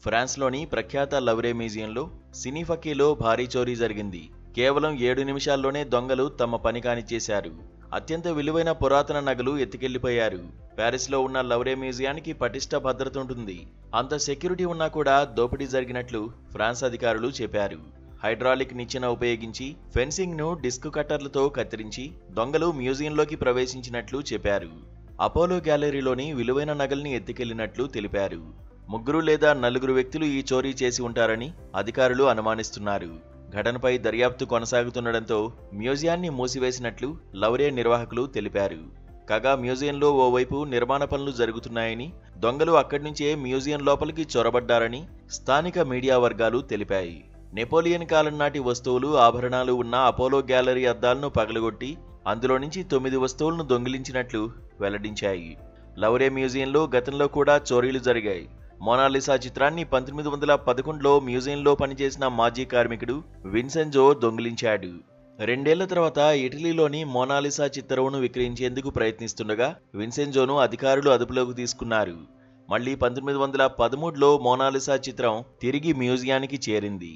ఫ్రాన్స్లోని ప్రఖ్యాత లవ్రే మ్యూజియంలో సినీఫకీలో భారీ చోరీ జరిగింది. కేవలం 7 నిమిషాల్లోనే దొంగలు తమ పని కానిచ్చేశారు. అత్యంత విలువైన పురాతన నగలు ఎత్తుకెళ్లిపోయారు. ప్యారిస్లో ఉన్న లవ్రే మ్యూజియానికి పటిష్ట భద్రత ఉంటుంది. అంత సెక్యూరిటీ ఉన్నా కూడా దోపిడీ జరిగినట్లు ఫ్రాన్స్ అధికారులు చెప్పారు. హైడ్రాలిక్ నిచ్చెన ఉపయోగించి ఫెన్సింగ్ ను డిస్క్ కట్టర్లతో కత్తిరించి దొంగలు మ్యూజియంలోకి ప్రవేశించినట్లు చెప్పారు. అపోలో గ్యాలరీలోని విలువైన నగల్ని ఎత్తుకెళ్లినట్లు తెలిపారు. 3 లేదా 4 వ్యక్తులు ఈ చోరీ చేసి ఉంటారని అధికారులు అనుమానిస్తున్నారు. ఘటనపై దర్యాప్తు కొనసాగుతుండటంతో మ్యూజియాన్ని మూసివేసినట్లు లవ్రే నిర్వాహకులు తెలిపారు. కాగా మ్యూజియంలో ఓవైపు నిర్మాణ పనులు జరుగుతున్నాయని, దొంగలు అక్కడి నుంచే మ్యూజియం లోపలికి చొరబడ్డారని స్థానిక మీడియా వర్గాలు తెలిపాయి. నెపోలియన్ కాలం నాటి వస్తువులు, ఆభరణాలు ఉన్న అపోలో గ్యాలరీ అద్దాలను పగలగొట్టి అందులో నుంచి 9 వస్తువులను దొంగిలించినట్లు వెల్లడించాయి. లవ్రే మ్యూజియంలో గతంలో కూడా చోరీలు జరిగాయి. మోనాలిసా చిత్రాన్ని 1911లో మ్యూజియంలో పనిచేసిన మాజీ కార్మికుడు విన్సెంజో దొంగిలించాడు. 2 ఏళ్ల తర్వాత ఇటలీలోని మోనాలిసా చిత్రమును విక్రయించేందుకు ప్రయత్నిస్తుండగా విన్సెంజోను అధికారులు అదుపులోకి తీసుకున్నారు. మళ్లీ 1913లో మోనాలిసా చిత్రం తిరిగి మ్యూజియానికి చేరింది.